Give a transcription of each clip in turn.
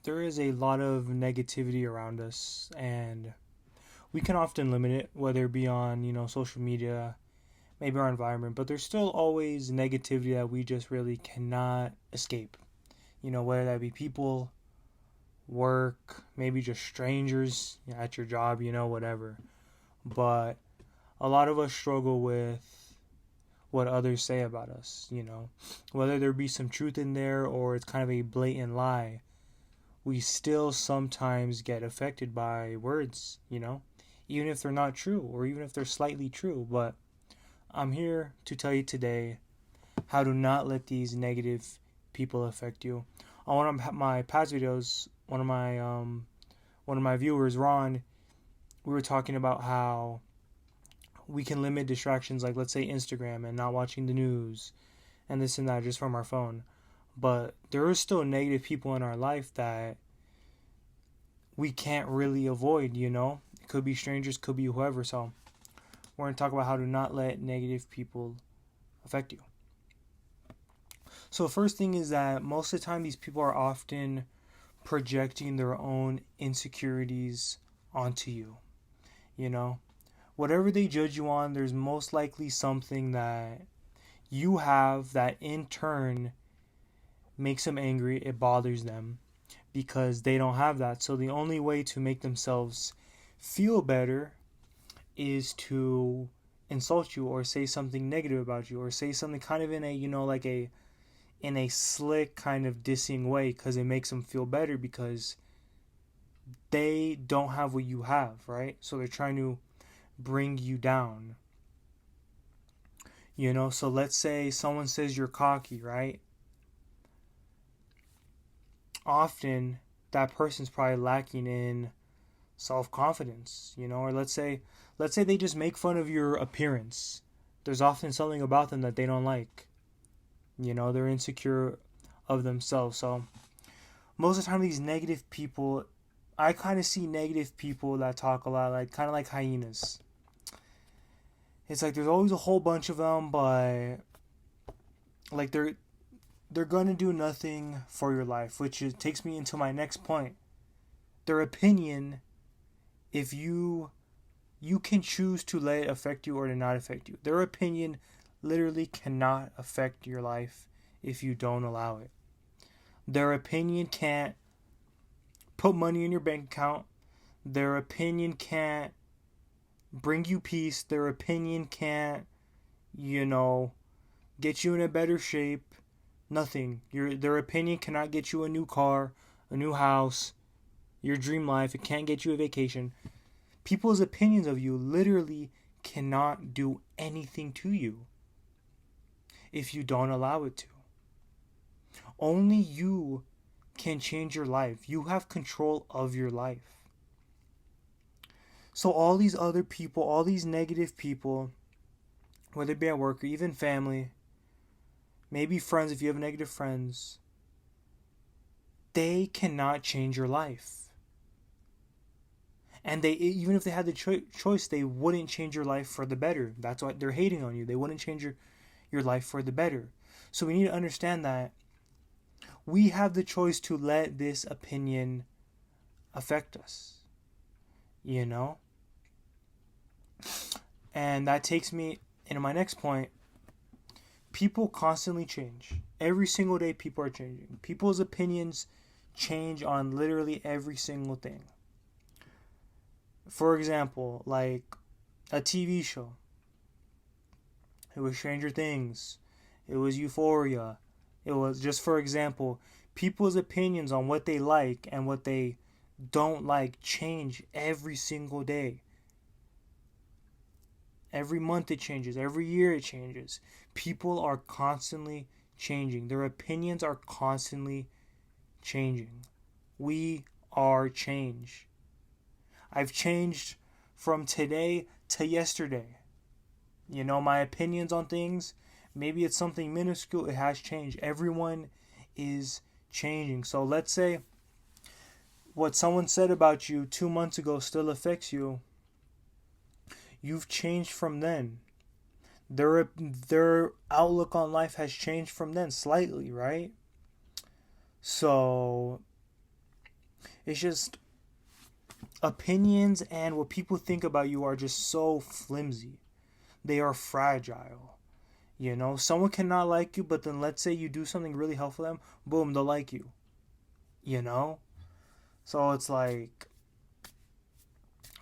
there is a lot of negativity around us, and we can often limit it, whether it be on social media, maybe our environment, but there's still always negativity that we just really cannot escape. Whether that be people, work, maybe just strangers at your job, whatever. But a lot of us struggle with what others say about us, whether there be some truth in there or it's kind of a blatant lie. We still sometimes get affected by words, even if they're not true or even if they're slightly true. But I'm here to tell you today how to not let these negative people affect you. On one of my past videos, one of my viewers, Ron, we were talking about how we can limit distractions, like let's say Instagram and not watching the news and this and that just from our phone. But there are still negative people in our life that we can't really avoid, It could be strangers, could be whoever. So we're going to talk about how to not let negative people affect you. So the first thing is that most of the time these people are often projecting their own insecurities onto you. You know, whatever they judge you on, there's most likely something that you have that in turn makes them angry. It bothers them because they don't have that. So the only way to make themselves feel better is to insult you or say something negative about you or say something kind of in a like a in a slick kind of dissing way, because it makes them feel better because they don't have what you have, right? So they're trying to bring you down. So let's say someone says you're cocky, right? Often that person's probably lacking in self-confidence, or let's say they just make fun of your appearance. There's often something about them that they don't like. They're insecure of themselves. So most of the time these negative people, I kind of see negative people that talk a lot, like kind of like hyenas. It's like there's always a whole bunch of them, but like they're gonna do nothing for your life, which takes me into my next point. Their opinion, if you can choose to let it affect you or to not affect you. Their opinion literally cannot affect your life if you don't allow it. Their opinion can't put money in your bank account. Their opinion can't bring you peace. Their opinion can't, get you in a better shape. Nothing. Their opinion cannot get you a new car, a new house, your dream life. It can't get you a vacation. People's opinions of you literally cannot do anything to you if you don't allow it to. Only you can change your life. You have control of your life. So all these other people, all these negative people, whether it be at work or even family, maybe friends if you have negative friends, they cannot change your life. And they, even if they had the choice, they wouldn't change your life for the better. That's why they're hating on you. They wouldn't change your life for the better. So we need to understand that we have the choice to let this opinion affect us. And that takes me into my next point. People constantly change. Every single day, people are changing. People's opinions change on literally every single thing. For example, like a TV show. It was Stranger Things. It was Euphoria. It was, just for example, people's opinions on what they like and what they don't like change every single day. Every month it changes. Every year it changes. People are constantly changing. Their opinions are constantly changing. We are change. I've changed from today to yesterday. My opinions on things, maybe it's something minuscule, it has changed. Everyone is changing. So let's say what someone said about you 2 months ago still affects you. You've changed from then. Their outlook on life has changed from then slightly, right? So It's just opinions and what people think about you are just so flimsy. They are fragile. You know, someone cannot like you, but then let's say you do something really helpful to them, boom, they'll like you. You know? So it's like,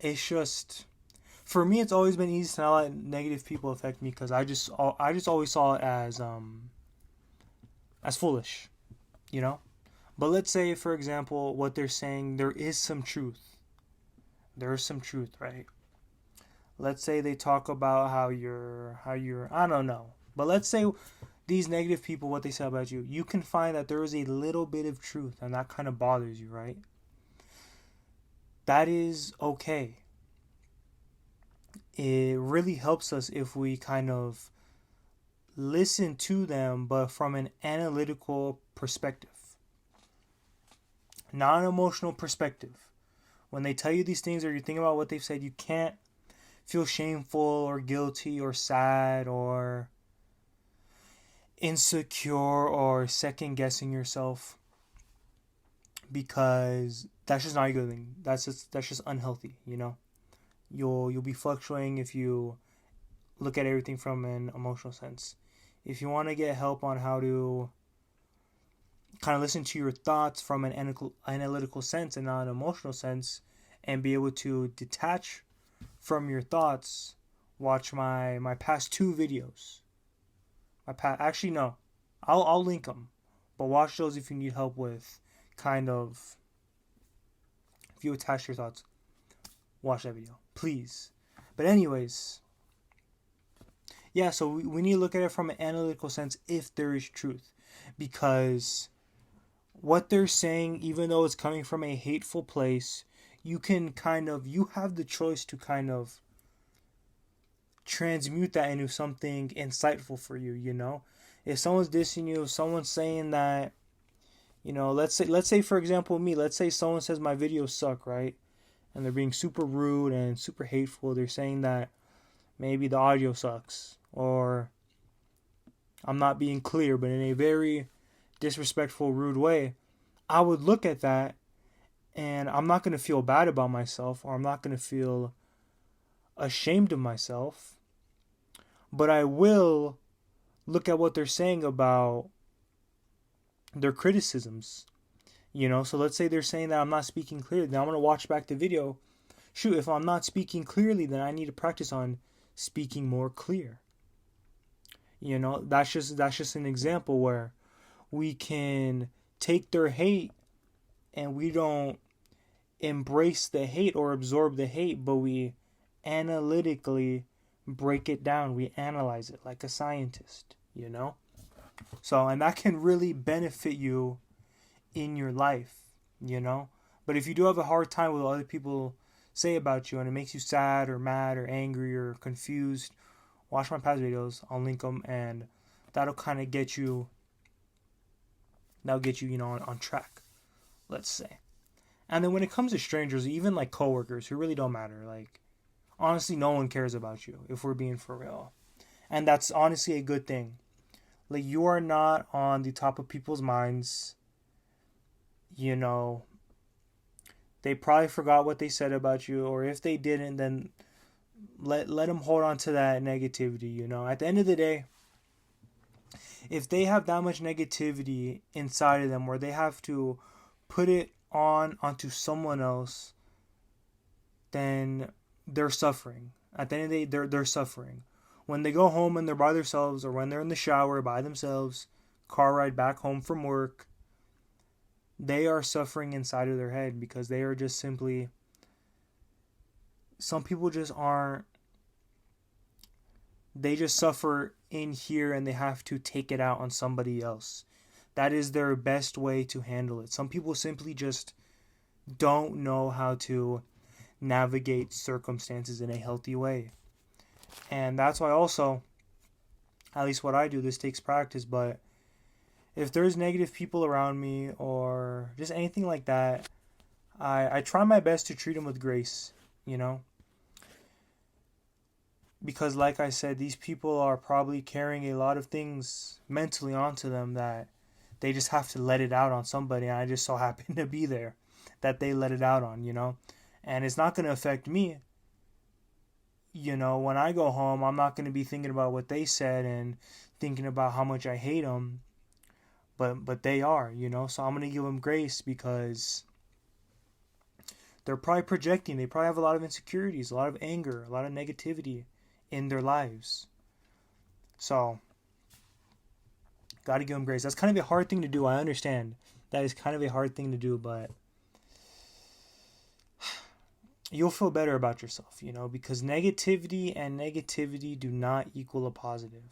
it's just, for me, it's always been easy to not let negative people affect me because I just always saw it as foolish, you know. But let's say, for example, what they're saying, there is some truth. There is some truth, right? Let's say they talk about how you're I don't know. But let's say these negative people, what they say about you, you can find that there is a little bit of truth, and that kind of bothers you, right? That is okay. It really helps us if we kind of listen to them, but from an analytical perspective, not an emotional perspective. When they tell you these things or you think about what they've said, you can't feel shameful or guilty or sad or insecure or second guessing yourself, because that's just not a good thing. That's just unhealthy, you know. You'll be fluctuating if you look at everything from an emotional sense. If you want to get help on how to kind of listen to your thoughts from an analytical sense and not an emotional sense, and be able to detach from your thoughts, watch my past two videos. Actually no, I'll link them, but watch those if you need help with kind of, if you attach your thoughts, watch that video, please. But anyways, yeah, so we need to look at it from an analytical sense if there is truth, because what they're saying, even though it's coming from a hateful place, you have the choice to kind of transmute that into something insightful for you, you know? If someone's dissing you, if someone's saying that, you know, let's say for example me, let's say someone says my videos suck, right? And they're being super rude and super hateful. They're saying that maybe the audio sucks, or I'm not being clear, but in a very disrespectful, rude way. I would look at that and I'm not going to feel bad about myself, or I'm not going to feel ashamed of myself, but I will look at what they're saying about their criticisms. You know, so let's say they're saying that I'm not speaking clearly, then I'm going to watch back the video. Shoot, if I'm not speaking clearly, then I need to practice on speaking more clear. You know, that's just an example where we can take their hate and we don't embrace the hate or absorb the hate, but we analytically break it down. We analyze it like a scientist, you know? So, and that can really benefit you in your life, you know? But if you do have a hard time with what other people say about you and it makes you sad or mad or angry or confused, watch my past videos. I'll link them, and that'll kind of get you, you know, on track, let's say. And then when it comes to strangers, even like coworkers who really don't matter, like, honestly, no one cares about you if we're being for real. And that's honestly a good thing. Like, you are not on the top of people's minds. You know, they probably forgot what they said about you, or if they didn't, then let them hold on to that negativity, you know. At the end of the day, if they have that much negativity inside of them where they have to put it onto someone else, then they're suffering. At the end of the day, they're suffering. When they go home and they're by themselves, or when they're in the shower by themselves, car ride back home from work, they are suffering inside of their head because they are just simply, some people just aren't, they just suffer in here and they have to take it out on somebody else. That is their best way to handle it. Some people simply just don't know how to navigate circumstances in a healthy way. And that's why also, at least what I do, this takes practice, but if there's negative people around me or just anything like that, I try my best to treat them with grace, you know? Because like I said, these people are probably carrying a lot of things mentally onto them that they just have to let it out on somebody, and I just so happen to be there. that they let it out on, and it's not going to affect me. When I go home, I'm not going to be thinking about what they said and thinking about how much I hate them, but they are, so I'm going to give them grace because they're probably projecting. They probably have a lot of insecurities, a lot of anger, a lot of negativity in their lives. So, got to give them grace. That's kind of a hard thing to do. I understand. That is kind of a hard thing to do, but you'll feel better about yourself, because negativity and negativity do not equal a positive.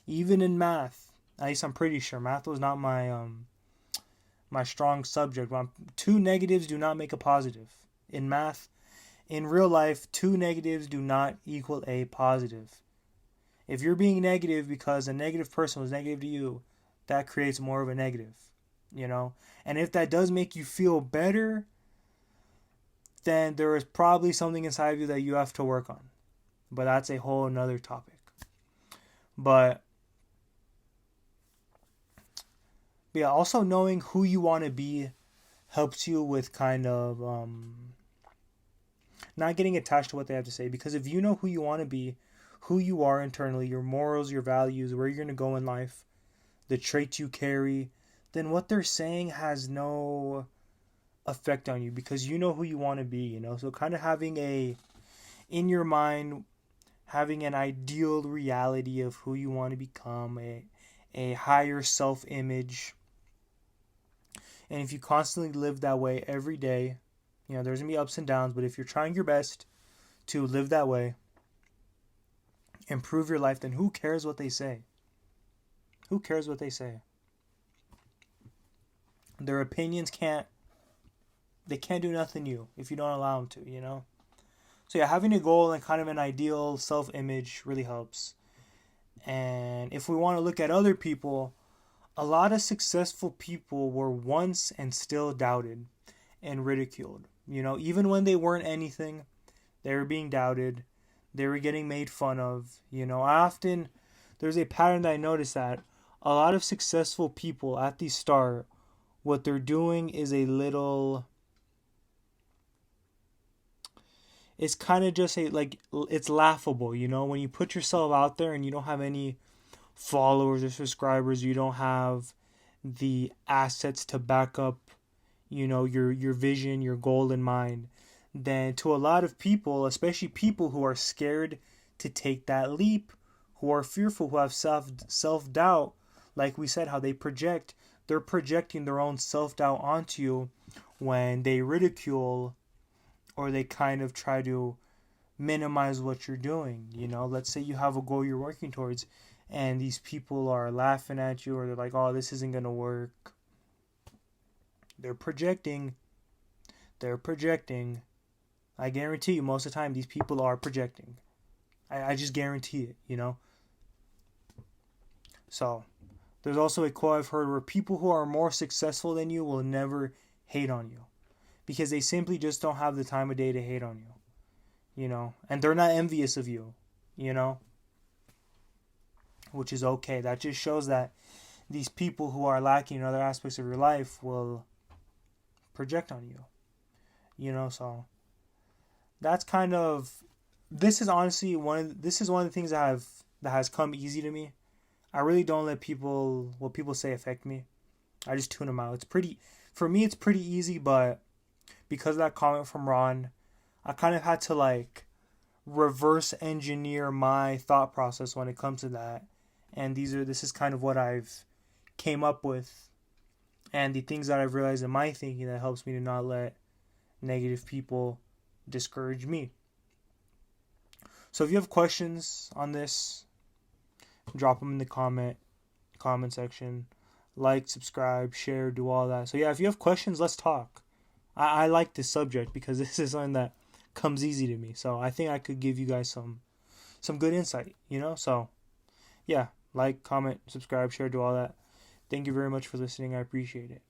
Even in math, at least I'm pretty sure math was not my strong subject. Two negatives do not make a positive. In math, in real life, two negatives do not equal a positive. If you're being negative because a negative person was negative to you, that creates more of a negative, And if that does make you feel better, then there is probably something inside of you that you have to work on. But that's a whole another topic. But yeah, also knowing who you want to be helps you with kind of not getting attached to what they have to say. Because if you know who you want to be, who you are internally, your morals, your values, where you're going to go in life, the traits you carry, then what they're saying has no effect on you because you know who you want to be, So kind of having in your mind, having an ideal reality of who you want to become, a higher self-image. And if you constantly live that way every day, there's going to be ups and downs, but if you're trying your best to live that way, improve your life, then who cares what they say? Who cares what they say? Their opinions can't do nothing to you if you don't allow them to, So yeah, having a goal and kind of an ideal self-image really helps. And if we want to look at other people, a lot of successful people were once and still doubted and ridiculed. Even when they weren't anything, they were being doubted. They were getting made fun of. There's a pattern that I noticed that a lot of successful people at the start, what they're doing is it's kind of just it's laughable, when you put yourself out there and you don't have any followers or subscribers, you don't have the assets to back up, your vision, your goal in mind, then to a lot of people, especially people who are scared to take that leap, who are fearful, who have self-doubt, like we said, how they're projecting their own self-doubt onto you when they ridicule or they kind of try to minimize what you're doing. Let's say you have a goal you're working towards and these people are laughing at you or they're like, oh, this isn't going to work. They're projecting. I guarantee you most of the time these people are projecting. I just guarantee it, So, there's also a quote I've heard where people who are more successful than you will never hate on you. Because they simply just don't have the time of day to hate on you. And they're not envious of you, Which is okay. That just shows that these people who are lacking in other aspects of your life will project on you. So that's kind of, this is honestly one of the things that has come easy to me. I really don't let what people say affect me. I just tune them out. For me it's pretty easy, but because of that comment from Ron, I kind of had to reverse engineer my thought process when it comes to that. And this is kind of what I've came up with and the things that I've realized in my thinking that helps me to not let negative people discourage me. So if you have questions on this, drop them in the comment section. Like, subscribe, share, do all that. So yeah, if you have questions, let's talk. I like this subject because this is something that comes easy to me. So I think I could give you guys some good insight, So yeah, like, comment, subscribe, share, do all that. Thank you very much for listening. I appreciate it.